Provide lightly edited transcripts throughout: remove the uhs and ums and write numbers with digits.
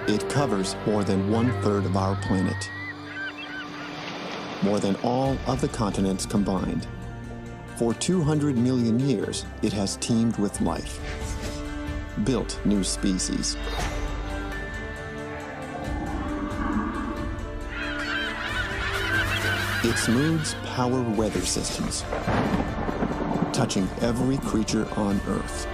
It covers more than 1/3 of our planet. More than all of the continents combined. For 200 million years, it has teemed with life, built new species. It smooths power weather systems, touching every creature on Earth.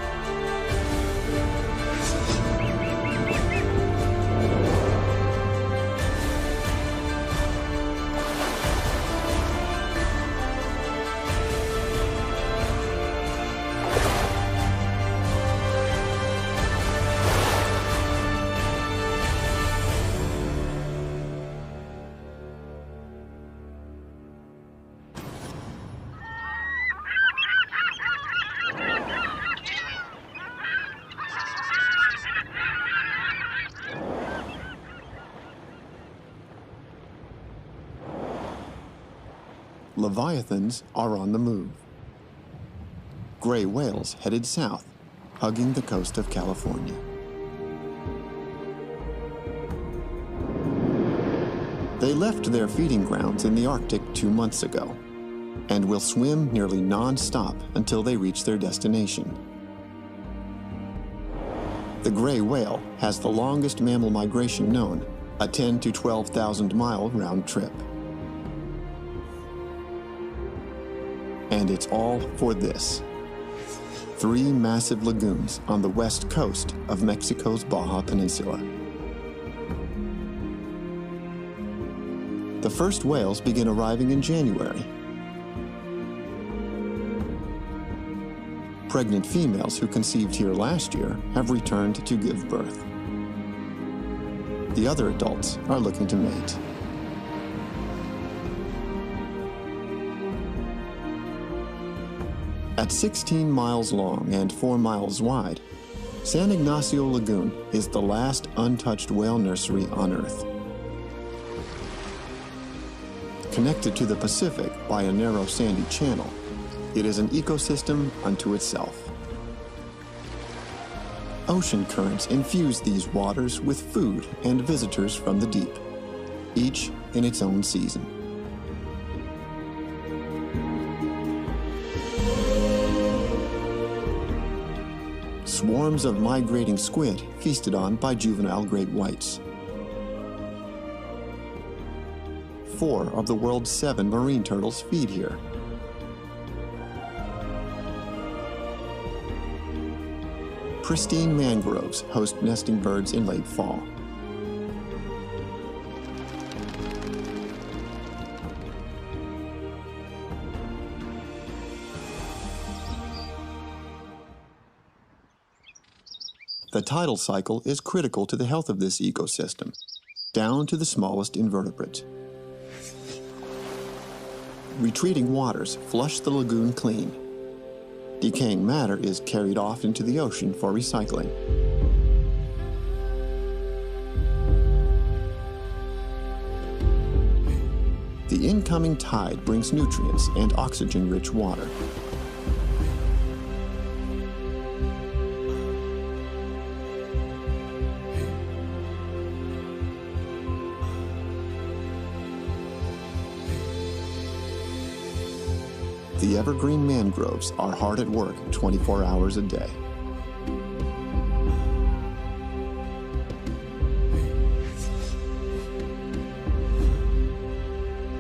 Leviathans are on the move. Gray whales headed south, hugging the coast of California. They left their feeding grounds in the Arctic 2 months ago and will swim nearly non-stop until they reach their destination. The gray whale has the longest mammal migration known, a 10 to 12,000 mile round trip. And it's all for this. 3 massive lagoons on the west coast of Mexico's Baja Peninsula. The first whales begin arriving in January. Pregnant females who conceived here last year have returned to give birth. The other adults are looking to mate. At 16 miles long and 4 miles wide, San Ignacio Lagoon is the last untouched whale nursery on Earth. Connected to the Pacific by a narrow sandy channel, it is an ecosystem unto itself. Ocean currents infuse these waters with food and visitors from the deep, each in its own season. Swarms of migrating squid feasted on by juvenile great whites. 4 of the world's 7 marine turtles feed here. Pristine mangroves host nesting birds in late fall. The tidal cycle is critical to the health of this ecosystem, down to the smallest invertebrate. Retreating waters flush the lagoon clean. Decaying matter is carried off into the ocean for recycling. The incoming tide brings nutrients and oxygen-rich water. The evergreen mangroves are hard at work 24 hours a day.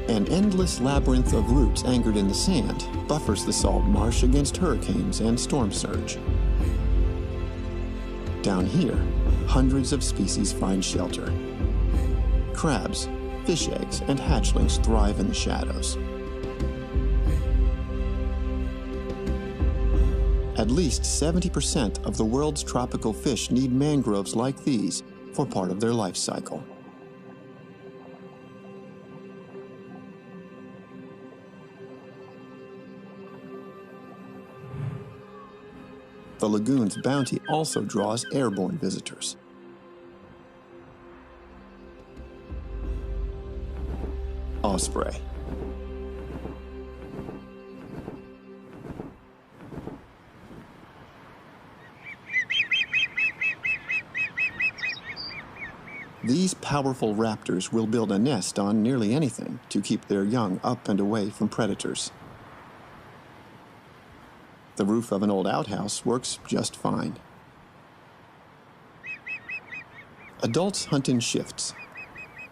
An endless labyrinth of roots anchored in the sand buffers the salt marsh against hurricanes and storm surge. Down here, hundreds of species find shelter. Crabs, fish eggs, and hatchlings thrive in the shadows. At least 70% of the world's tropical fish need mangroves like these for part of their life cycle. The lagoon's bounty also draws airborne visitors. Osprey. These powerful raptors will build a nest on nearly anything to keep their young up and away from predators. The roof of an old outhouse works just fine. Adults hunt in shifts.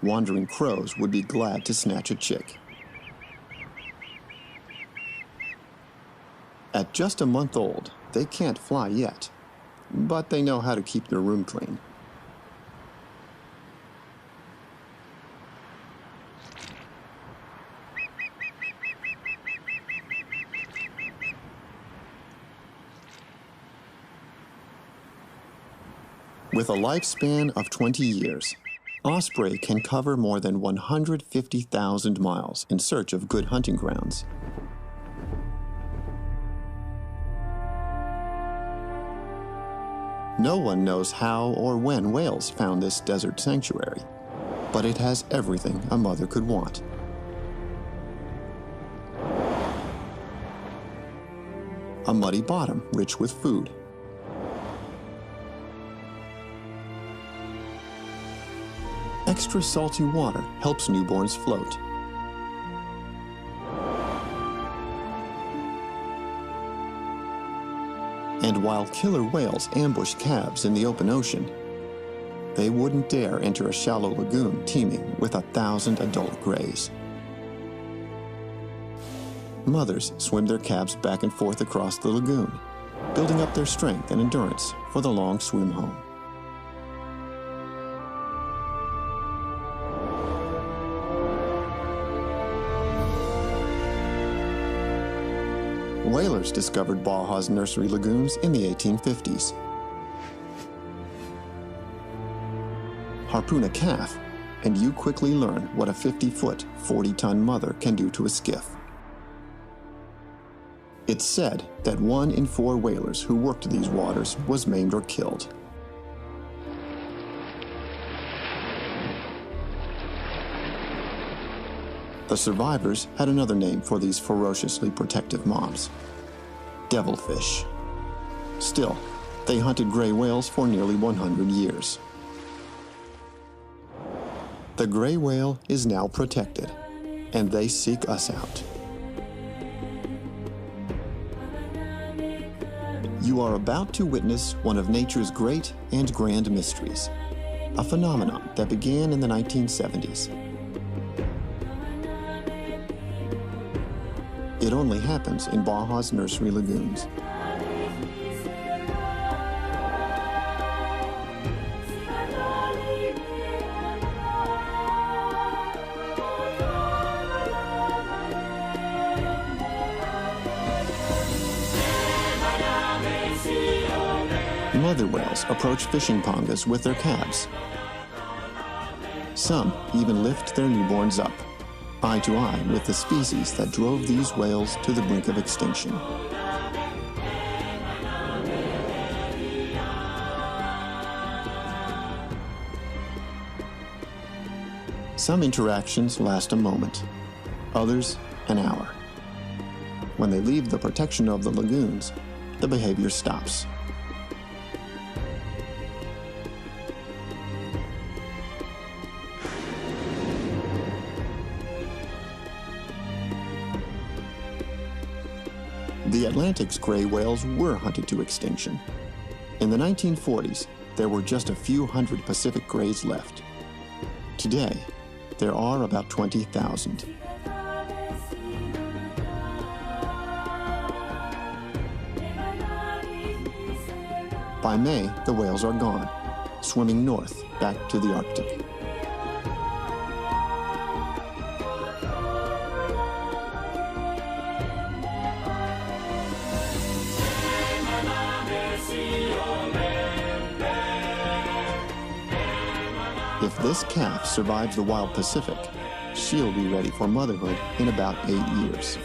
Wandering crows would be glad to snatch a chick. At just a month old, they can't fly yet, but they know how to keep their room clean. With a lifespan of 20 years, osprey can cover more than 150,000 miles in search of good hunting grounds. No one knows how or when whales found this desert sanctuary, but it has everything a mother could want. A muddy bottom rich with food. Extra salty water helps newborns float. And while killer whales ambush calves in the open ocean, they wouldn't dare enter a shallow lagoon teeming with 1,000 adult grays. Mothers swim their calves back and forth across the lagoon, building up their strength and endurance for the long swim home. Whalers discovered Baja's nursery lagoons in the 1850s. Harpoon a calf, and you quickly learn what a 50-foot, 40-ton mother can do to a skiff. It's said that 1 in 4 whalers who worked these waters was maimed or killed. The survivors had another name for these ferociously protective moms: devilfish. Still, they hunted gray whales for nearly 100 years. The gray whale is now protected, and they seek us out. You are about to witness one of nature's great and grand mysteries, a phenomenon that began in the 1970s. It only happens in Baja's nursery lagoons. Mother whales approach fishing pongas with their calves. Some even lift their newborns up, eye to eye with the species that drove these whales to the brink of extinction. Some interactions last a moment, others an hour. When they leave the protection of the lagoons, the behavior stops. The Atlantic's gray whales were hunted to extinction. In the 1940s, there were just a few hundred Pacific grays left. Today, there are about 20,000. By May, the whales are gone, swimming north back to the Arctic. If this calf survives the wild Pacific, she'll be ready for motherhood in about 8 years.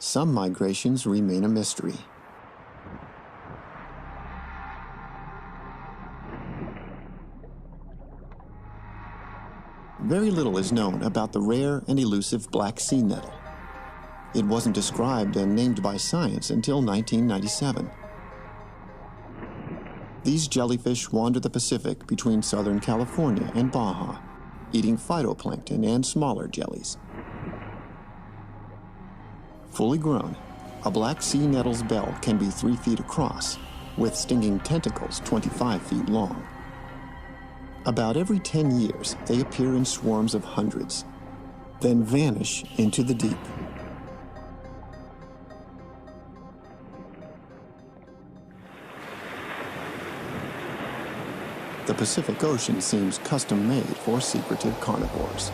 Some migrations remain a mystery. Very little is known about the rare and elusive black sea nettle. It wasn't described and named by science until 1997. These jellyfish wander the Pacific between Southern California and Baja, eating phytoplankton and smaller jellies. Fully grown, a black sea nettle's bell can be 3 feet across, with stinging tentacles 25 feet long. About every 10 years, they appear in swarms of hundreds, then vanish into the deep. The Pacific Ocean seems custom-made for secretive carnivores.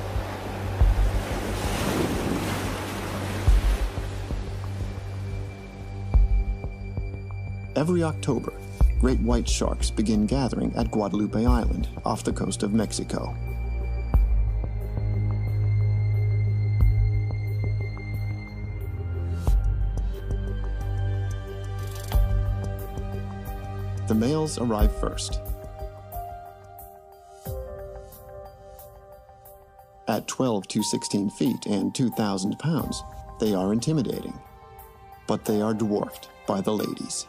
Every October, great white sharks begin gathering at Guadalupe Island off the coast of Mexico. The males arrive first. At 12 to 16 feet and 2,000 pounds, they are intimidating, but they are dwarfed by the ladies.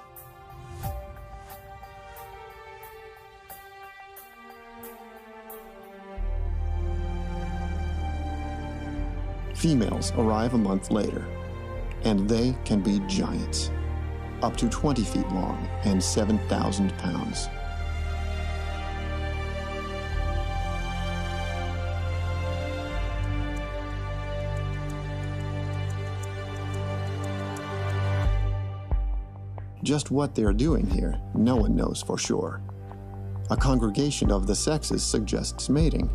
Females arrive a month later, and they can be giants, up to 20 feet long and 7,000 pounds. Just what they're doing here, no one knows for sure. A congregation of the sexes suggests mating,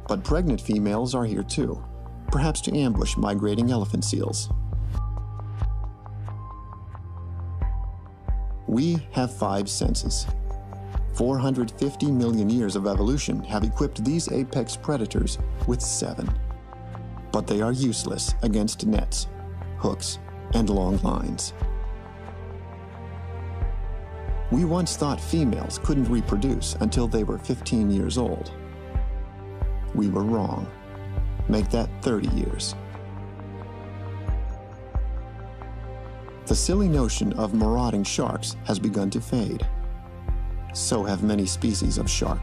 but pregnant females are here too, perhaps to ambush migrating elephant seals. We have 5 senses. 450 million years of evolution have equipped these apex predators with 7. But they are useless against nets, hooks, and long lines. We once thought females couldn't reproduce until they were 15 years old. We were wrong. Make that 30 years. The silly notion of marauding sharks has begun to fade. So have many species of shark.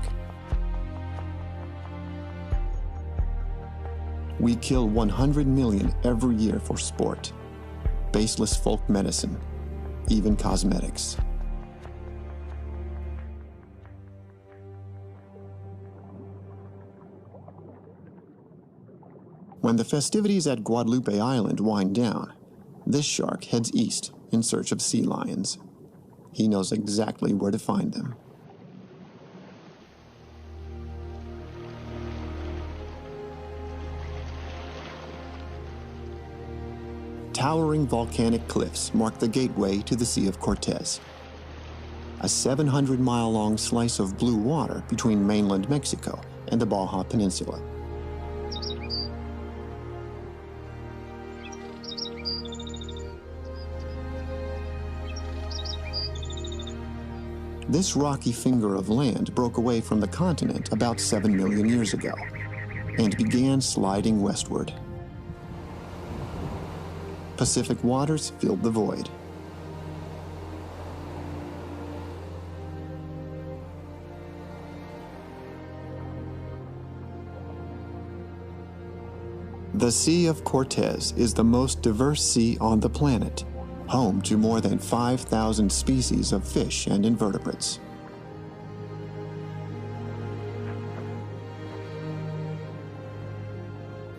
We kill 100 million every year for sport, baseless folk medicine, even cosmetics. When the festivities at Guadalupe Island wind down, this shark heads east in search of sea lions. He knows exactly where to find them. Towering volcanic cliffs mark the gateway to the Sea of Cortez, a 700-mile-long slice of blue water between mainland Mexico and the Baja Peninsula. This rocky finger of land broke away from the continent about 7 million years ago and began sliding westward. Pacific waters filled the void. The Sea of Cortez is the most diverse sea on the planet, home to more than 5,000 species of fish and invertebrates.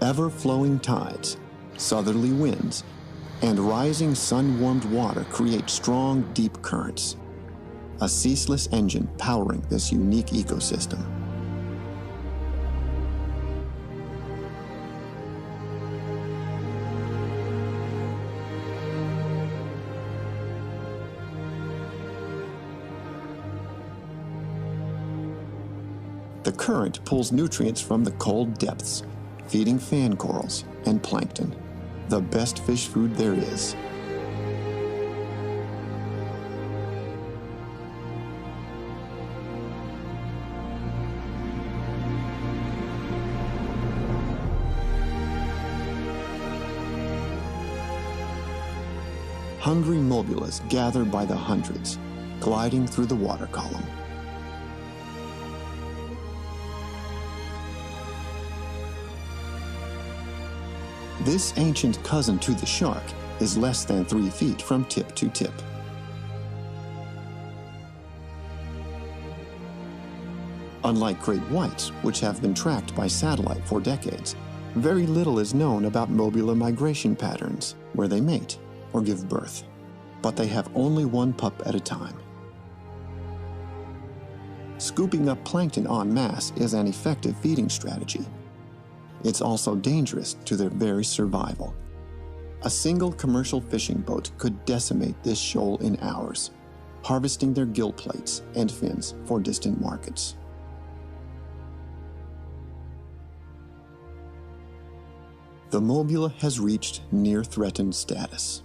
Ever-flowing tides, southerly winds, and rising sun-warmed water create strong, deep currents, a ceaseless engine powering this unique ecosystem. The current pulls nutrients from the cold depths, feeding fan corals and plankton. the best fish food there is. Hungry mobulas gather by the hundreds, gliding through the water column. This ancient cousin to the shark is less than 3 feet from tip to tip. Unlike great whites, which have been tracked by satellite for decades, very little is known about mobula migration patterns, where they mate or give birth, but they have only one pup at a time. Scooping up plankton en masse is an effective feeding strategy. It's also dangerous to their very survival. A single commercial fishing boat could decimate this shoal in hours, harvesting their gill plates and fins for distant markets. The mobula has reached near-threatened status.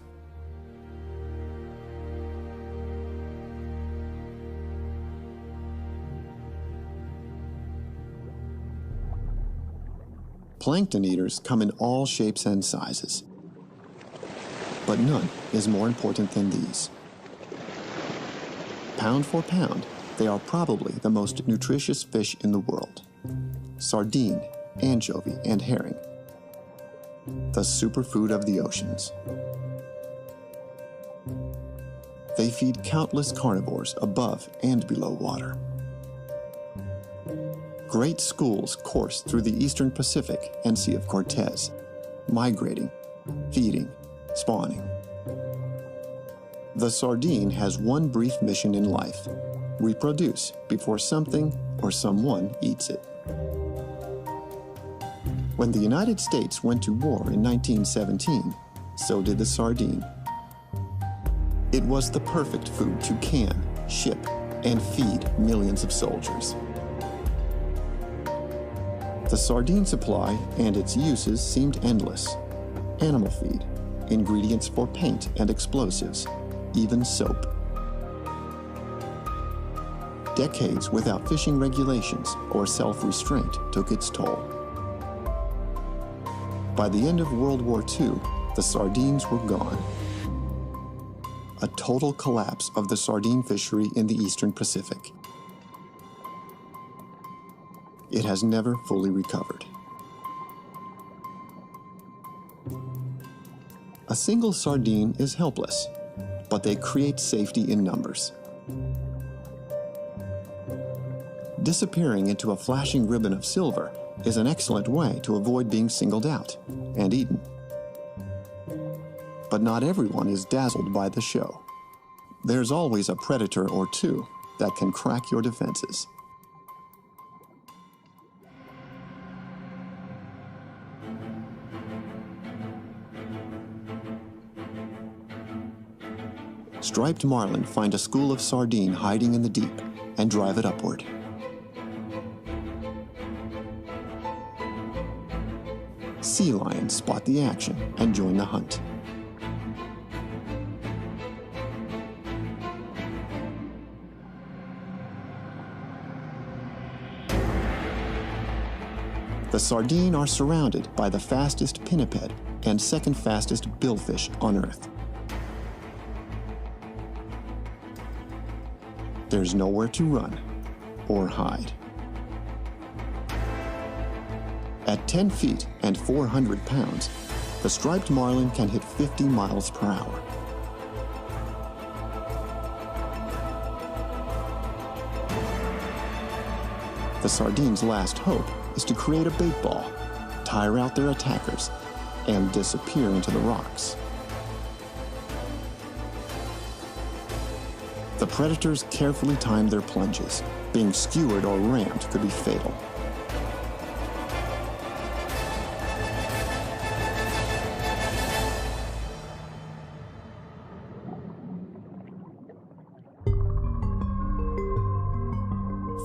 Plankton eaters come in all shapes and sizes, but none is more important than these. Pound for pound, they are probably the most nutritious fish in the world. Sardine, anchovy, and herring, the superfood of the oceans. They feed countless carnivores above and below water. Great schools course through the eastern Pacific and Sea of Cortez, migrating, feeding, spawning. The sardine has one brief mission in life: reproduce before something or someone eats it. When the United States went to war in 1917, so did the sardine. It was the perfect food to can, ship, and feed millions of soldiers. The sardine supply and its uses seemed endless. Animal feed, ingredients for paint and explosives, even soap. Decades without fishing regulations or self-restraint took its toll. By the end of World War II, the sardines were gone. A total collapse of the sardine fishery in the Eastern Pacific. It has never fully recovered. A single sardine is helpless, but they create safety in numbers. Disappearing into a flashing ribbon of silver is an excellent way to avoid being singled out and eaten. But not everyone is dazzled by the show. There's always a predator or two that can crack your defenses. Striped marlin find a school of sardine hiding in the deep and drive it upward. Sea lions spot the action and join the hunt. The sardine are surrounded by the fastest pinniped and second fastest billfish on Earth. There's nowhere to run or hide. At 10 feet and 400 pounds, the striped marlin can hit 50 miles per hour. The sardine's last hope is to create a bait ball, tire out their attackers, and disappear into the rocks. The predators carefully time their plunges. Being skewered or rammed could be fatal.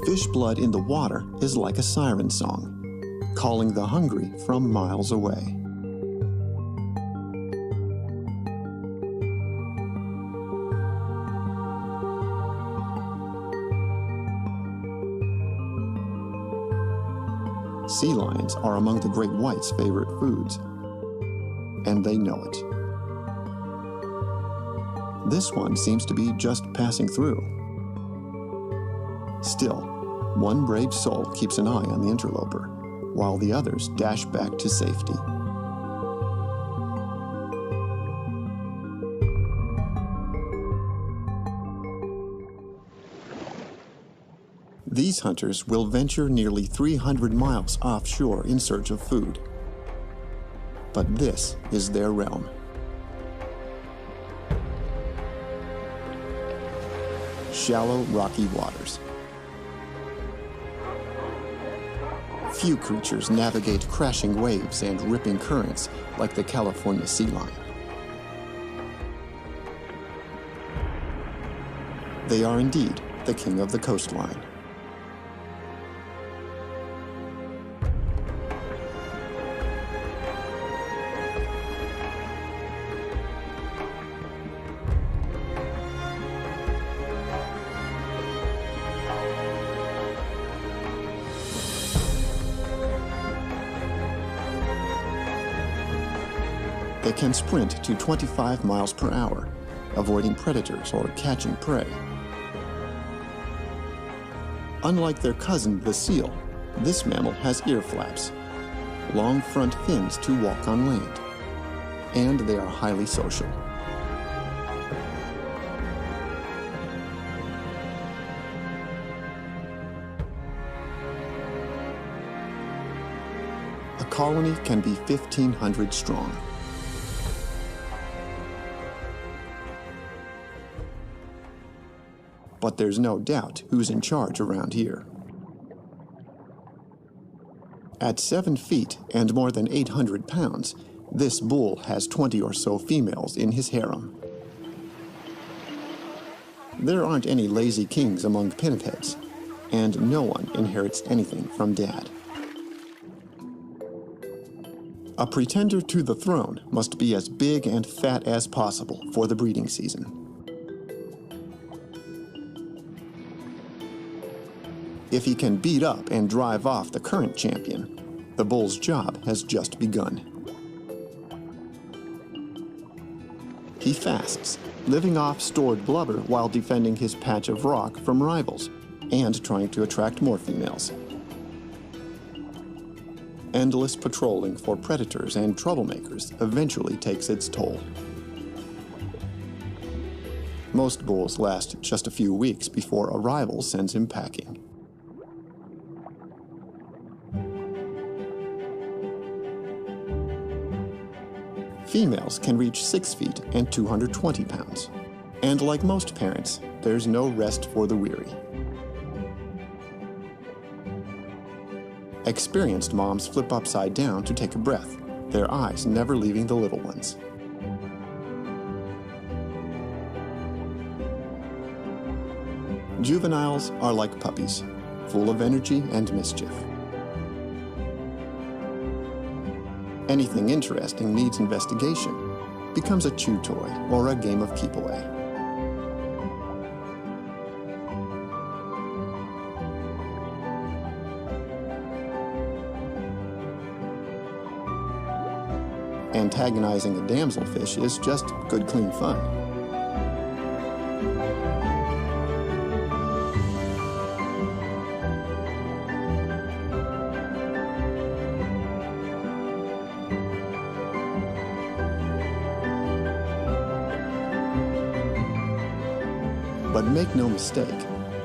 Fish blood in the water is like a siren song, calling the hungry from miles away. Sea lions are among the great white's favorite foods, and they know it. This one seems to be just passing through. Still, one brave soul keeps an eye on the interloper, while the others dash back to safety. These hunters will venture nearly 300 miles offshore in search of food. But this is their realm. Shallow, rocky waters. Few creatures navigate crashing waves and ripping currents like the California sea lion. They are indeed the king of the coastline. They can sprint to 25 miles per hour, avoiding predators or catching prey. Unlike their cousin, the seal, this mammal has ear flaps, long front fins to walk on land, and they are highly social. A colony can be 1,500 strong. But there's no doubt who's in charge around here. At 7 feet and more than 800 pounds, this bull has 20 or so females in his harem. There aren't any lazy kings among pinheads, and no one inherits anything from dad. A pretender to the throne must be as big and fat as possible for the breeding season. If he can beat up and drive off the current champion, the bull's job has just begun. He fasts, living off stored blubber while defending his patch of rock from rivals and trying to attract more females. Endless patrolling for predators and troublemakers eventually takes its toll. Most bulls last just a few weeks before a rival sends him packing. Females can reach 6 feet and 220 pounds. And like most parents, there's no rest for the weary. Experienced moms flip upside down to take a breath, their eyes never leaving the little ones. Juveniles are like puppies, full of energy and mischief. Anything interesting needs investigation, becomes a chew toy or a game of keep away. Antagonizing a damselfish is just good, clean fun. But make no mistake,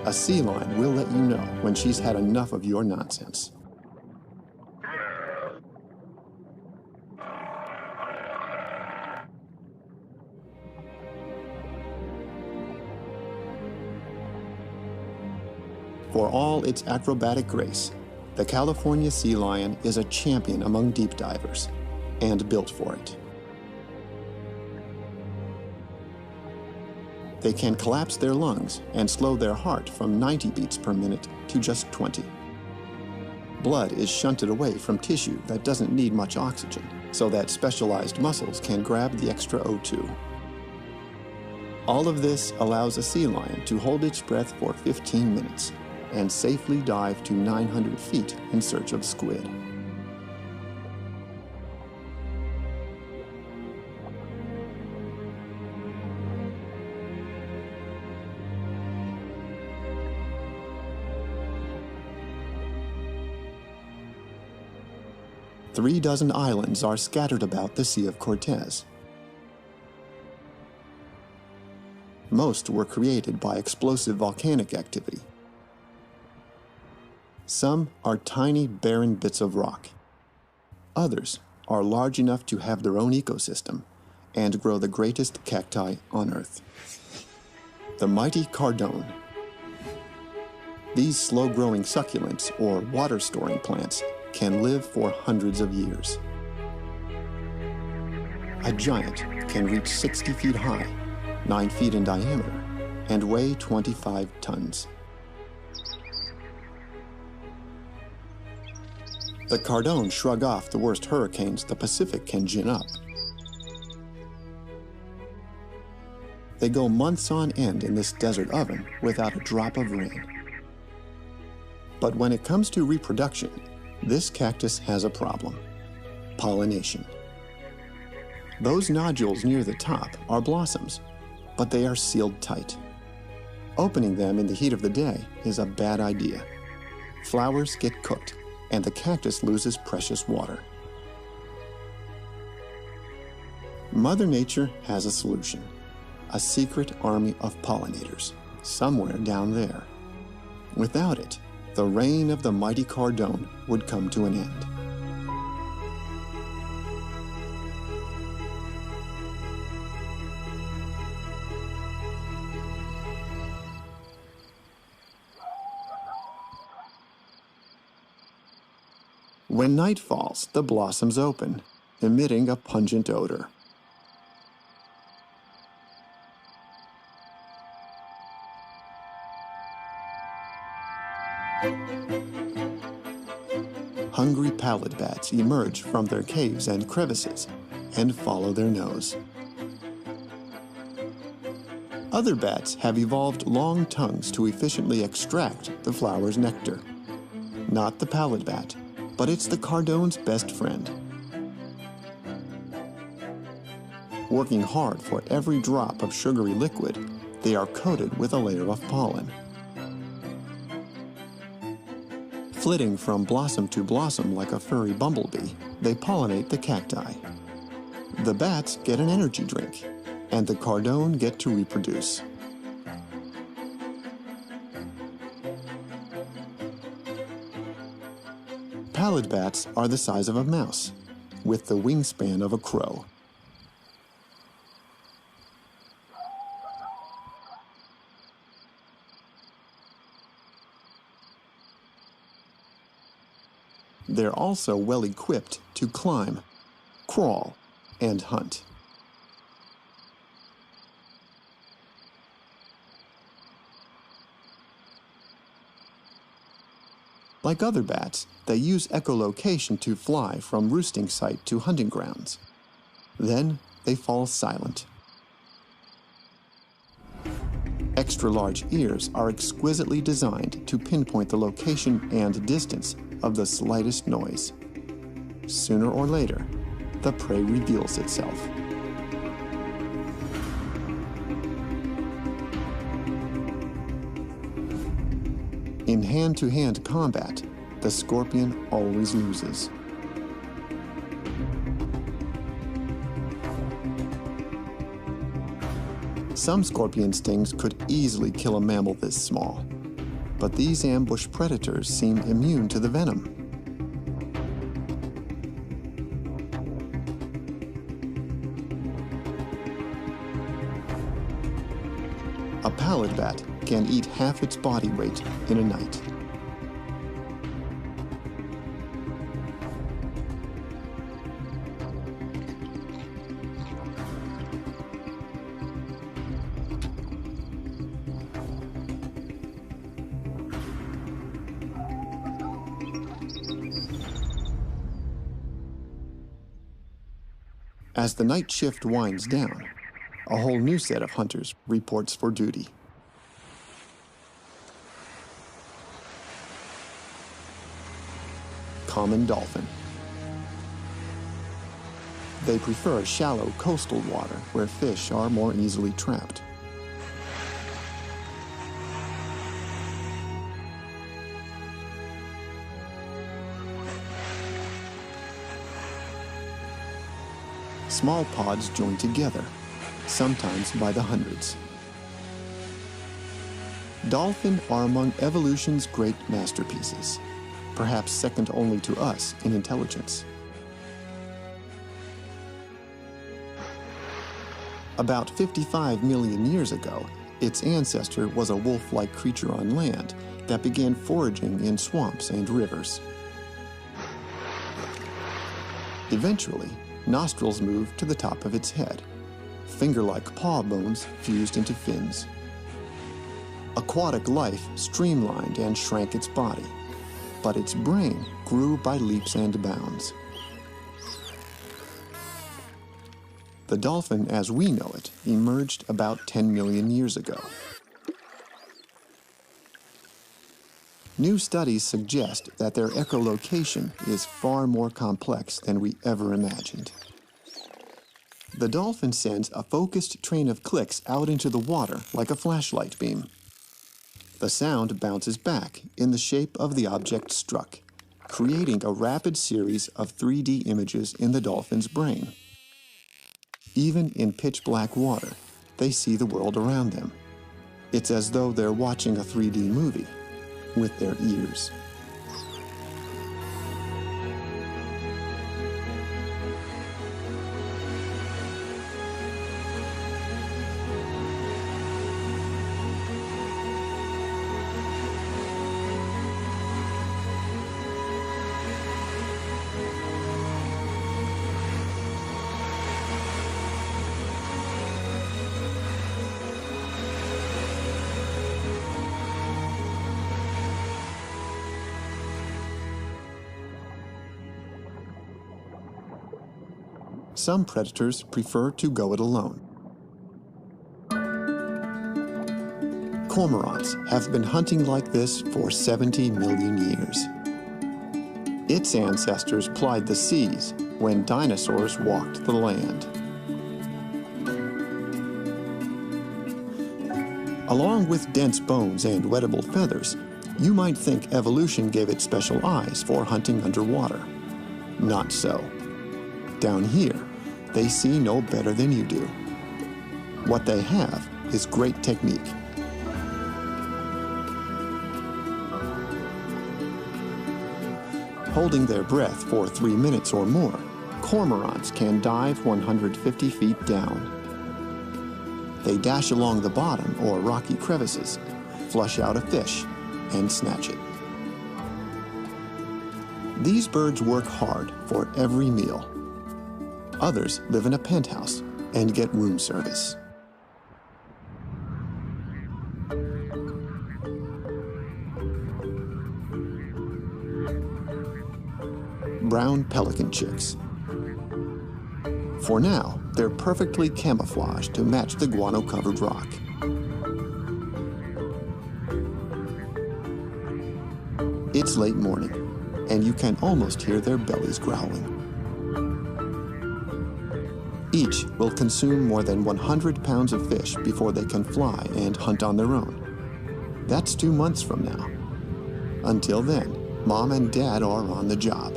a sea lion will let you know when she's had enough of your nonsense. For all its acrobatic grace, the California sea lion is a champion among deep divers, and built for it. They can collapse their lungs and slow their heart from 90 beats per minute to just 20. Blood is shunted away from tissue that doesn't need much oxygen, so that specialized muscles can grab the extra O2. All of this allows a sea lion to hold its breath for 15 minutes, and safely dive to 900 feet in search of squid. Three dozen islands are scattered about the Sea of Cortez. Most were created by explosive volcanic activity. Some are tiny, barren bits of rock. Others are large enough to have their own ecosystem and grow the greatest cacti on Earth. The mighty Cardone. These slow-growing succulents, or water-storing plants, can live for hundreds of years. A giant can reach 60 feet high, 9 feet in diameter, and weigh 25 tons. The Cardone shrug off the worst hurricanes the Pacific can gin up. They go months on end in this desert oven without a drop of rain. But when it comes to reproduction, this cactus has a problem: pollination. Those nodules near the top are blossoms, but they are sealed tight. Opening them in the heat of the day is a bad idea. Flowers get cooked, and the cactus loses precious water. Mother Nature has a solution: a secret army of pollinators, somewhere down there. Without it, the reign of the mighty Cardone would come to an end. When night falls, the blossoms open, emitting a pungent odor. Hungry pallid bats emerge from their caves and crevices and follow their nose. Other bats have evolved long tongues to efficiently extract the flower's nectar. Not the pallid bat, but it's the Cardone's best friend. Working hard for every drop of sugary liquid, they are coated with a layer of pollen. Flitting from blossom to blossom like a furry bumblebee, they pollinate the cacti. The bats get an energy drink, and the Cardone get to reproduce. Pallid bats are the size of a mouse, with the wingspan of a crow. They're also well equipped to climb, crawl, and hunt. Like other bats, they use echolocation to fly from roosting site to hunting grounds. Then they fall silent. Extra-large ears are exquisitely designed to pinpoint the location and distance of the slightest noise. Sooner or later, the prey reveals itself. In hand-to-hand combat, the scorpion always loses. Some scorpion stings could easily kill a mammal this small, but these ambush predators seem immune to the venom. A pallid bat can eat half its body weight in a night. As the night shift winds down, a whole new set of hunters reports for duty. common dolphin. They prefer shallow coastal water where fish are more easily trapped. Small pods join together, sometimes by the hundreds. Dolphin are among evolution's great masterpieces, perhaps second only to us in intelligence. About 55 million years ago, its ancestor was a wolf-like creature on land that began foraging in swamps and rivers. Eventually, nostrils moved to the top of its head. Finger-like paw bones fused into fins. Aquatic life streamlined and shrank its body, but its brain grew by leaps and bounds. The dolphin as we know it emerged about 10 million years ago. New studies suggest that their echolocation is far more complex than we ever imagined. The dolphin sends a focused train of clicks out into the water like a flashlight beam. The sound bounces back in the shape of the object struck, creating a rapid series of 3D images in the dolphin's brain. Even in pitch-black water, they see the world around them. It's as though they're watching a 3D movie with their ears. Some predators prefer to go it alone. Cormorants have been hunting like this for 70 million years. Its ancestors plied the seas when dinosaurs walked the land. Along with dense bones and wettable feathers, you might think evolution gave it special eyes for hunting underwater. Not so. Down here, they see no better than you do. What they have is great technique. Holding their breath for 3 minutes or more, cormorants can dive 150 feet down. They dash along the bottom or rocky crevices, flush out a fish, and snatch it. These birds work hard for every meal. Others live in a penthouse and get room service. Brown pelican chicks. For now, they're perfectly camouflaged to match the guano-covered rock. It's late morning, and you can almost hear their bellies growling. Each will consume more than 100 pounds of fish before they can fly and hunt on their own. That's 2 months from now. Until then, Mom and Dad are on the job.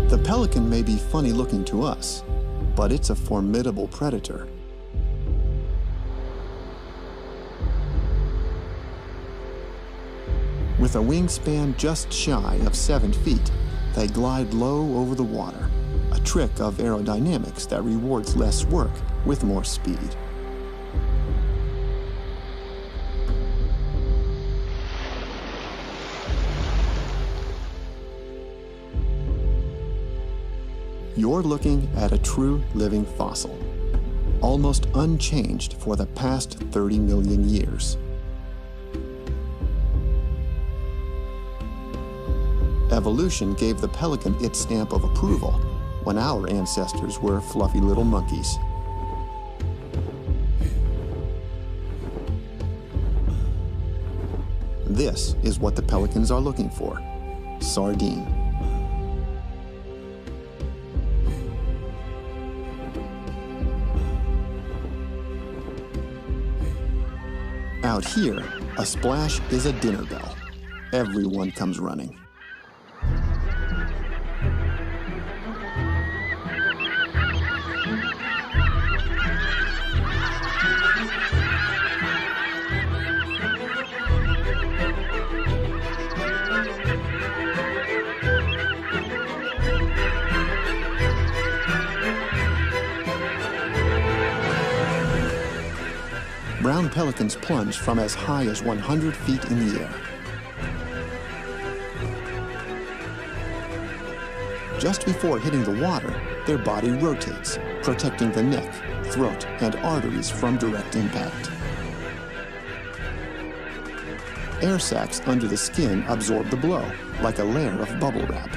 The pelican may be funny looking to us, but it's a formidable predator. With a wingspan just shy of 7 feet, they glide low over the water, a trick of aerodynamics that rewards less work with more speed. You're looking at a true living fossil, almost unchanged for the past 30 million years. Evolution gave the pelican its stamp of approval when our ancestors were fluffy little monkeys. This is what the pelicans are looking for: sardine. Out here, a splash is a dinner bell. Everyone comes running. Brown pelicans plunge from as high as 100 feet in the air. Just before hitting the water, their body rotates, protecting the neck, throat, and arteries from direct impact. Air sacs under the skin absorb the blow, like a layer of bubble wrap.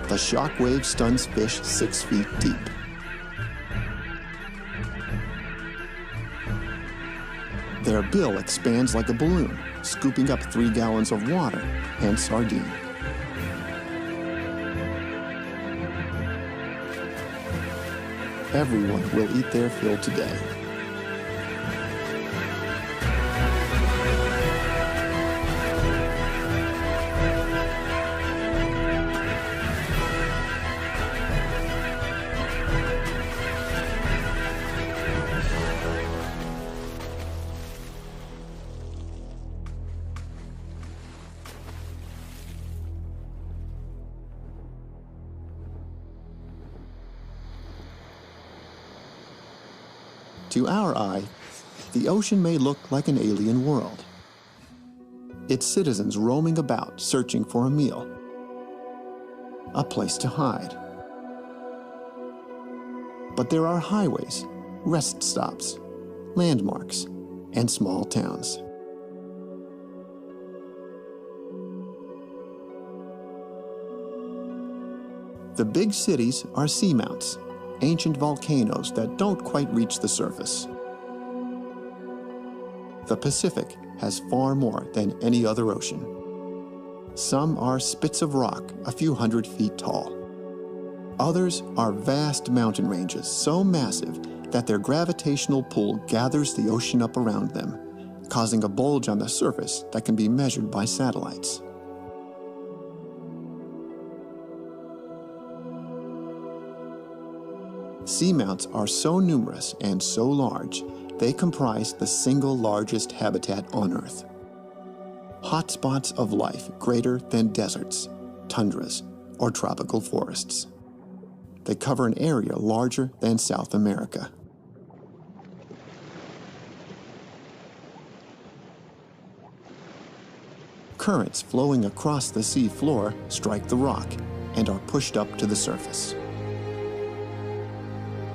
The shock wave stuns fish 6 feet deep. Their bill expands like a balloon, scooping up 3 gallons of water and sardine. Everyone will eat their fill today. To our eye, the ocean may look like an alien world. Its citizens roaming about, searching for a meal, a place to hide. But there are highways, rest stops, landmarks, and small towns. The big cities are seamounts, ancient volcanoes that don't quite reach the surface. The Pacific has far more than any other ocean. Some are spits of rock a few hundred feet tall. Others are vast mountain ranges so massive that their gravitational pull gathers the ocean up around them, causing a bulge on the surface that can be measured by satellites. Seamounts are so numerous and so large, they comprise the single largest habitat on Earth. Hotspots of life greater than deserts, tundras, or tropical forests. They cover an area larger than South America. Currents flowing across the sea floor strike the rock and are pushed up to the surface.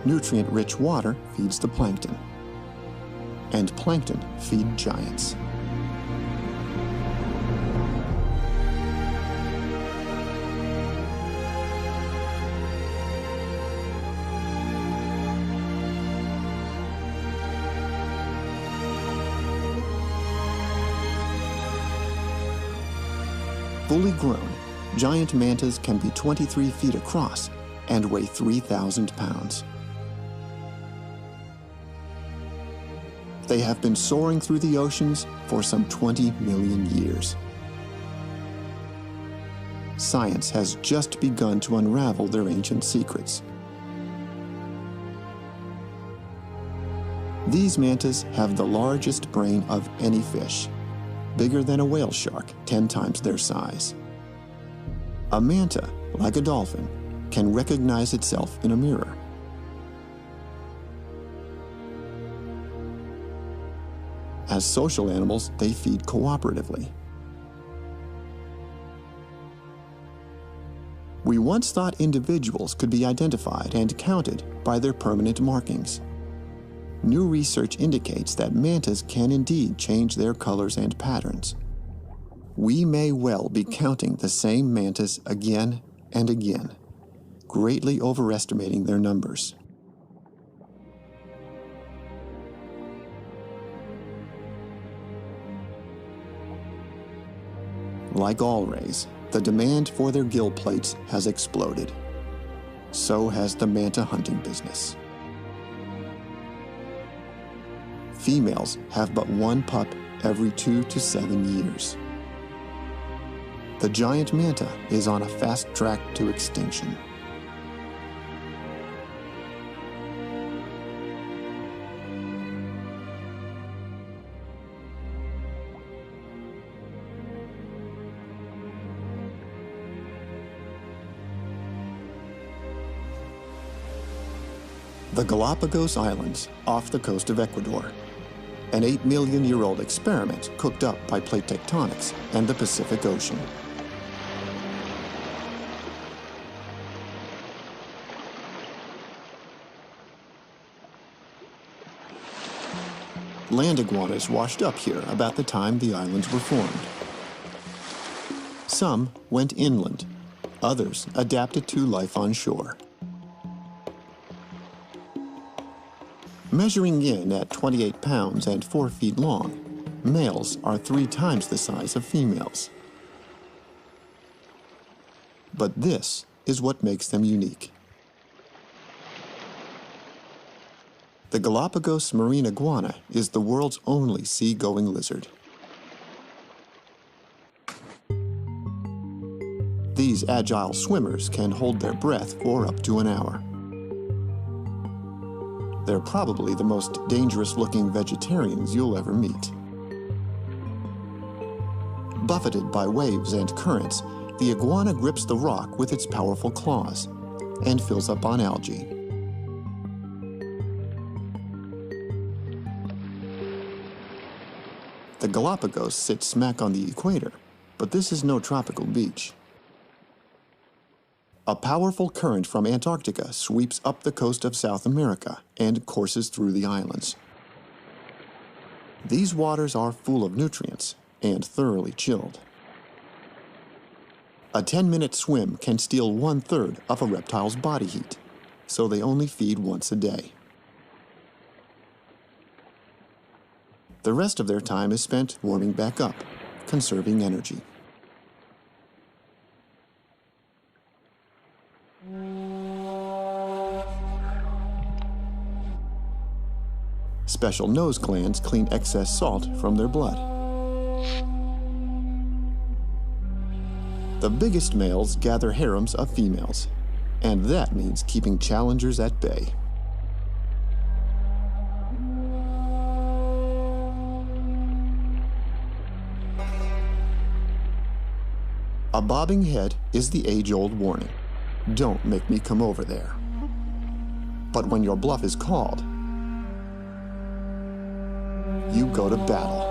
Nutrient-rich water feeds the plankton, and plankton feed giants. Fully grown, giant mantas can be 23 feet across and weigh 3,000 pounds. They have been soaring through the oceans for some 20 million years. Science has just begun to unravel their ancient secrets. These mantas have the largest brain of any fish, bigger than a whale shark, 10 times their size. A manta, like a dolphin, can recognize itself in a mirror. As social animals, they feed cooperatively. We once thought individuals could be identified and counted by their permanent markings. New research indicates that mantas can indeed change their colors and patterns. We may well be counting the same mantas again and again, greatly overestimating their numbers. Like all rays, the demand for their gill plates has exploded. So has the manta hunting business. Females have but one pup every 2 to 7 years. The giant manta is on a fast track to extinction. The Galapagos Islands, off the coast of Ecuador. An 8-million-year-old experiment cooked up by plate tectonics and the Pacific Ocean. Land iguanas washed up here about the time the islands were formed. Some went inland, others adapted to life on shore. Measuring in at 28 pounds and 4 feet long, males are 3 times the size of females. But this is what makes them unique. The Galapagos marine iguana is the world's only sea-going lizard. These agile swimmers can hold their breath for up to an hour. They're probably the most dangerous-looking vegetarians you'll ever meet. Buffeted by waves and currents, the iguana grips the rock with its powerful claws and fills up on algae. The Galapagos sits smack on the equator, but this is no tropical beach. A powerful current from Antarctica sweeps up the coast of South America and courses through the islands. These waters are full of nutrients and thoroughly chilled. A 10-minute swim can steal 1/3 of a reptile's body heat, so they only feed once a day. The rest of their time is spent warming back up, conserving energy. Special nose glands clean excess salt from their blood. The biggest males gather harems of females, and that means keeping challengers at bay. A bobbing head is the age-old warning. Don't make me come over there. But when your bluff is called, you go to battle.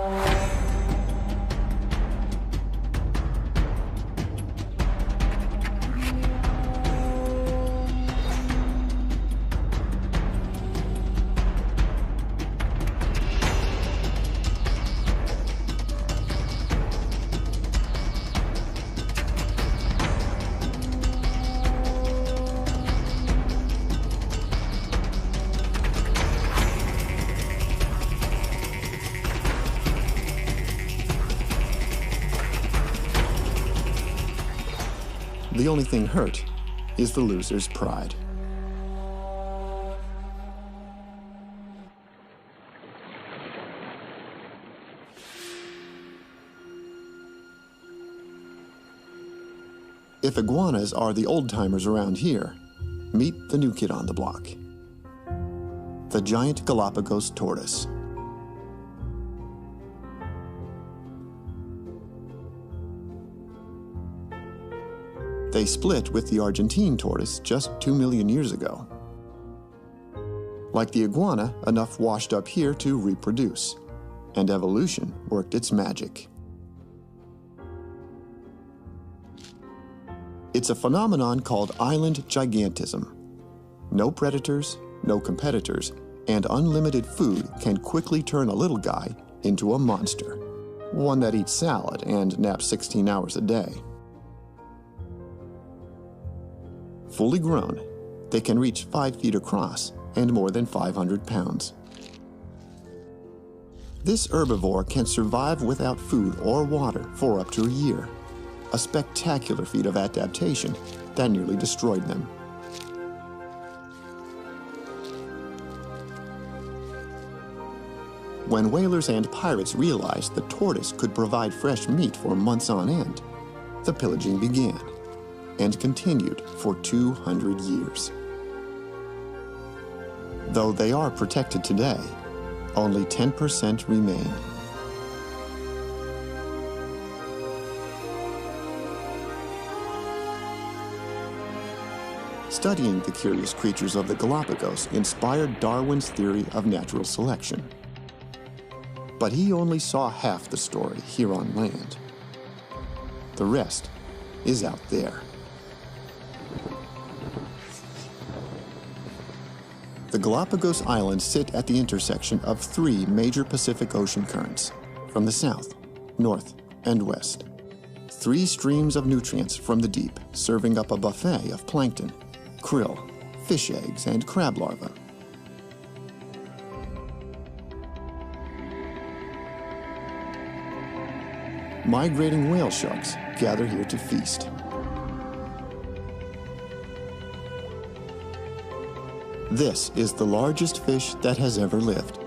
The only thing hurt is the loser's pride. If iguanas are the old-timers around here, meet the new kid on the block. The giant Galapagos tortoise. They split with the Argentine tortoise just 2 million years ago. Like the iguana, enough washed up here to reproduce, and evolution worked its magic. It's a phenomenon called island gigantism. No predators, no competitors, and unlimited food can quickly turn a little guy into a monster, one that eats salad and naps 16 hours a day. Fully grown, they can reach 5 feet across and more than 500 pounds. This herbivore can survive without food or water for up to a year, a spectacular feat of adaptation that nearly destroyed them. When whalers and pirates realized the tortoise could provide fresh meat for months on end, the pillaging began and continued for 200 years. Though they are protected today, only 10% remain. Studying the curious creatures of the Galapagos inspired Darwin's theory of natural selection. But he only saw half the story here on land. The rest is out there. The Galapagos Islands sit at the intersection of three major Pacific Ocean currents, from the south, north, and west. Three streams of nutrients from the deep, serving up a buffet of plankton, krill, fish eggs, and crab larvae. Migrating whale sharks gather here to feast. This is the largest fish that has ever lived,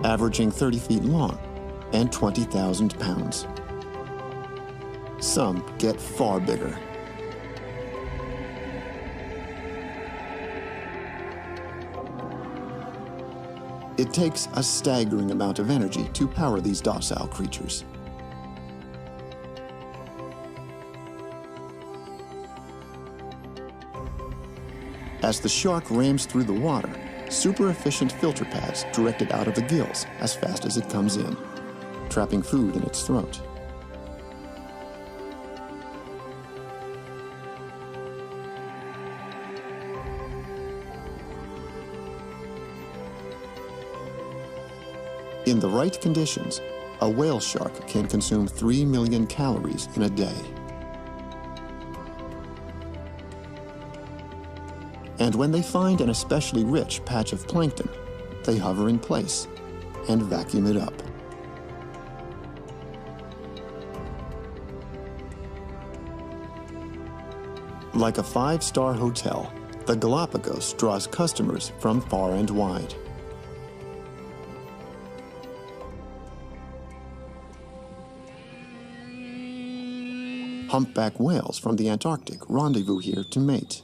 averaging 30 feet long and 20,000 pounds. Some get far bigger. It takes a staggering amount of energy to power these docile creatures. As the shark rams through the water, super-efficient filter pads direct it out of the gills as fast as it comes in, trapping food in its throat. In the right conditions, a whale shark can consume 3 million calories in a day. And when they find an especially rich patch of plankton, they hover in place and vacuum it up. Like a five-star hotel, the Galapagos draws customers from far and wide. Humpback whales from the Antarctic rendezvous here to mate.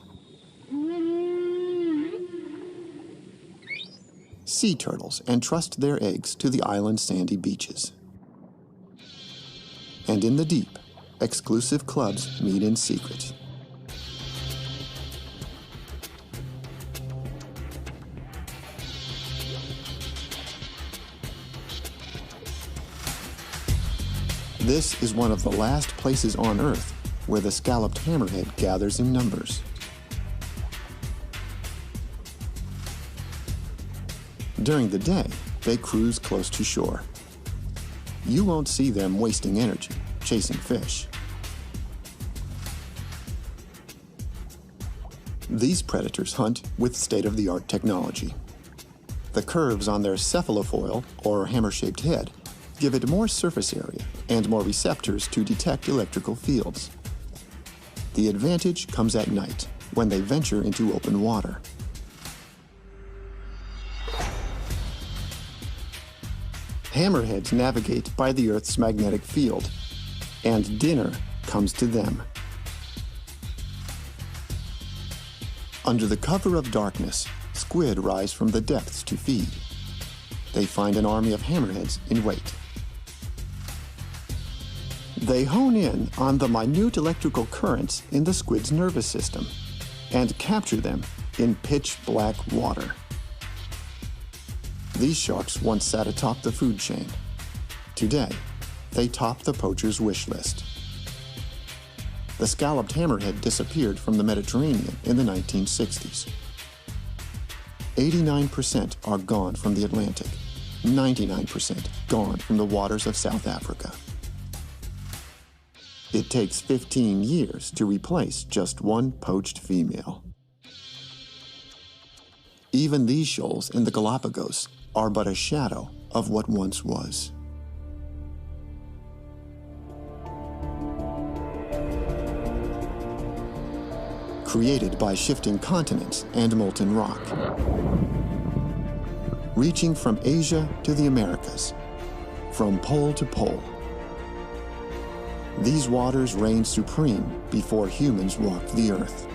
Sea turtles entrust their eggs to the island's sandy beaches. And in the deep, exclusive clubs meet in secret. This is one of the last places on Earth where the scalloped hammerhead gathers in numbers. During the day, they cruise close to shore. You won't see them wasting energy chasing fish. These predators hunt with state-of-the-art technology. The curves on their cephalofoil, or hammer-shaped head, give it more surface area and more receptors to detect electrical fields. The advantage comes at night, when they venture into open water. Hammerheads navigate by the Earth's magnetic field, and dinner comes to them. Under the cover of darkness, squid rise from the depths to feed. They find an army of hammerheads in wait. They hone in on the minute electrical currents in the squid's nervous system and capture them in pitch-black water. These sharks once sat atop the food chain. Today, they top the poacher's wish list. The scalloped hammerhead disappeared from the Mediterranean in the 1960s. 89% are gone from the Atlantic, 99% gone from the waters of South Africa. It takes 15 years to replace just one poached female. Even these shoals in the Galapagos are but a shadow of what once was. created by shifting continents and molten rock. Reaching from Asia to the Americas, from pole to pole. These waters reigned supreme before humans walked the earth.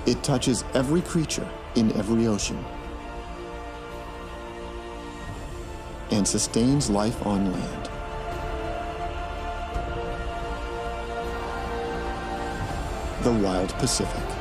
It touches every creature in every ocean and sustains life on land. The Wild Pacific.